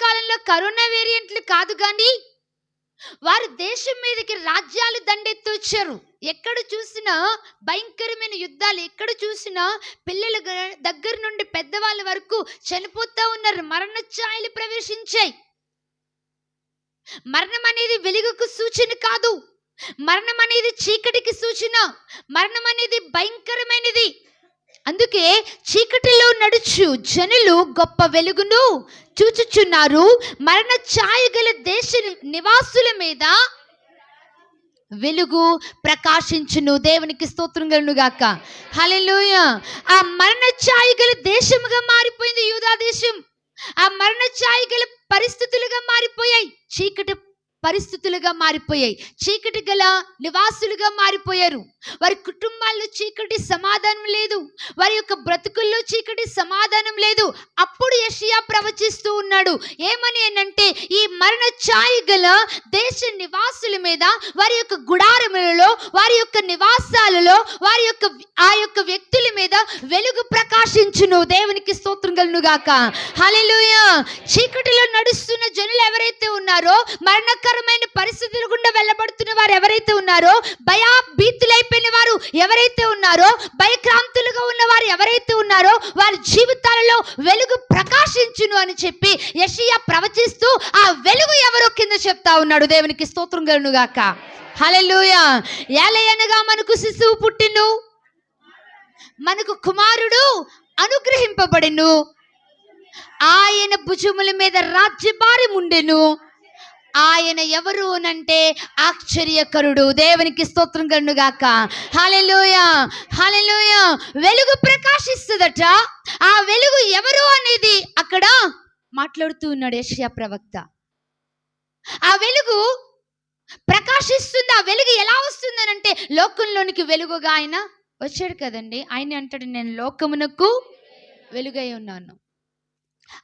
కాలంలో కరోనా వేరియంట్లు కాదు కానీ వారు దేశం మీదకి రాజ్యాలు దండెత్తి వచ్చారు. ఎక్కడ చూసినా భయంకరమైన యుద్ధాలు, ఎక్కడ చూసినా పిల్లల దగ్గర నుండి పెద్దవాళ్ళ వరకు చనిపోతా ఉన్నారు. మరణ ఛాయలు ప్రవేశించాయి. మరణం అనేది వెలుగుకు సూచన కాదు, మరణం అనేది చీకటికి సూచన, మరణం అనేది భయంకరమైనది. అందుకే చీకటిలో నడుచు జనులు గొప్ప వెలుగును చూచుచున్నారు. మరణ ఛాయ గల దేశ నివాసుల మీద వెలుగు ప్రకాశించును. దేవునికి స్తోత్రం కలుగును గాక. హల్లెలూయా. ఆ మరణ ఛాయ గల దేశముగా మారిపోయింది యూదా దేశం. ఆ మరణ ఛాయ గల పరిస్థితులుగా మారిపోయాయి, చీకటి పరిస్థితులుగా మారిపోయాయి, చీకటి గల నివాసులుగా మారిపోయారు. వారి కుటుంబాల్లో చీకటి సమాధానం లేదు, వారి యొక్క బ్రతుకుల్లో చీకటి సమాధానం లేదు. అప్పుడు యెషయా ప్రవచిస్తూ ఉన్నాడు. ఏమని అంటే, ఈ మరణ ఛాయ గల దేశ నివాసుల మీద, వారి యొక్క గుడారములలో, వారి యొక్క నివాసాలలో, వారి యొక్క ఆ యొక్క వ్యక్తుల మీద వెలుగు ప్రకాశించును. దేవునికి స్తోత్రం కలుగును గాక. హల్లెలూయా. చీకటిలో నడుస్తున్న జనులు ఎవరైతే ఉన్నారో, మరణకరమైన పరిస్థితుల గుండా వెళ్ళబడుతున్న వారు ఎవరైతే ఉన్నారో, భయభీతులైపోయిన వారు ఎవరైతే ఉన్నారో, భయక్రాంతులుగా ఉన్న వారు ఎవరైతే ఉన్నారో, వారి జీవితాలలో వెలుగు ప్రకాశించును అని చెప్పి యెషయా ప్రవచిస్తూ ఆ వెలుగు ఎవరో కింద చెప్తా ఉన్నాడు. దేవునికి స్తోత్రం కలుగును గాక. హల్లెలూయా. ఏలయనగా మనకు శిశువు పుట్టెను, మనకు కుమారుడు అనుగ్రహింపబడెను, ఆయన భుజముల మీద రాజ్యభారం ఉండెను. ఆయన ఎవరు అనంటే ఆశ్చర్యకరుడు. దేవునికి స్తోత్రం కలుగును గాక. హల్లెలూయా. హల్లెలూయా. వెలుగు ప్రకాశిస్తుందట. ఆ వెలుగు ఎవరు అనేది అక్కడ మాట్లాడుతూ ఉన్నాడు యెషయా ప్రవక్త. ఆ వెలుగు ప్రకాశిస్తుంది. ఆ వెలుగు ఎలా వస్తుందనంటే, లోకంలోనికి వెలుగుగా ఆయన వచ్చాడు కదండి. ఆయన అంటాడు, నేను లోకమునకు వెలుగై ఉన్నాను.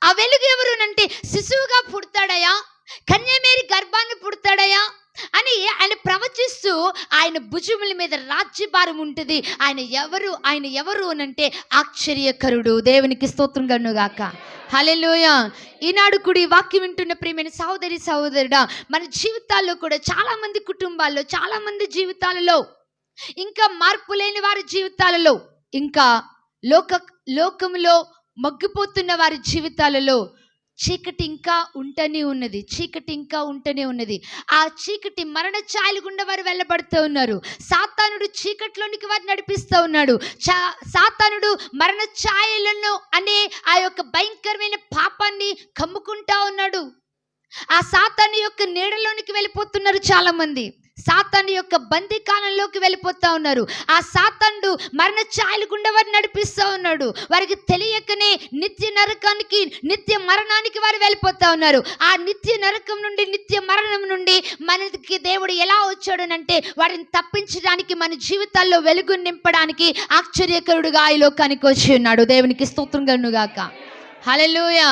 ఆ వెలుగు ఎవరు అంటే, శిశువుగా పుడతాడయా, కన్యమేరీ గర్భాన్ని పుడతాడయా అని ఆయన ప్రవచిస్తూ, ఆయన భుజముల మీద రాజ్యభారం ఉంటుంది. ఆయన ఎవరు అనంటే ఆశ్చర్యకరుడు. దేవునికి స్తోత్రం కలుగును గాక. హల్లెలూయా. ఈనాడు కూడా ఈ వాక్యం వింటున్న ప్రియమైన సహోదరి సహోదరుడా, మన జీవితాల్లో కూడా చాలా మంది కుటుంబాల్లో, చాలా మంది జీవితాలలో, ఇంకా మార్పు లేని వారి జీవితాలలో, ఇంకా లోకములో మగ్గిపోతున్న వారి జీవితాలలో చీకటి ఇంకా ఉంటూనే ఉన్నది. చీకటి ఇంకా ఉంటూనే ఉన్నది. ఆ చీకటి మరణ ఛాయల గుండా వారు వెళ్ళబడుతూ ఉన్నారు. సాతానుడు చీకటిలోనికి వారు నడిపిస్తూ ఉన్నాడు. సాతానుడు మరణ ఛాయలను అనే ఆ యొక్క భయంకరమైన పాపాన్ని కమ్ముకుంటా ఉన్నాడు. ఆ సాతాను యొక్క నీడలోనికి వెళ్ళిపోతున్నారు చాలా మంది. సాతాను యొక్క బందీకాలంలోకి వెళ్ళిపోతా ఉన్నారు. ఆ సాతానుడు మరణ ఛాయల గుండా వారు నడిపిస్తూ ఉన్నాడు. వారికి తెలియకనే నిత్య నరకానికి, నిత్య మరణానికి వారు వెళ్ళిపోతా ఉన్నారు. ఆ నిత్య నరకం నుండి, నిత్య మరణం నుండి మనకి దేవుడు ఎలా వచ్చాడనంటే, వారిని తప్పించడానికి, మన జీవితాల్లో వెలుగు నింపడానికి ఆశ్చర్యకరుడుగా ఈ లోకానికి వచ్చి ఉన్నాడు. దేవునికి స్తోత్రం కలుగును గాక. హల్లెలూయా.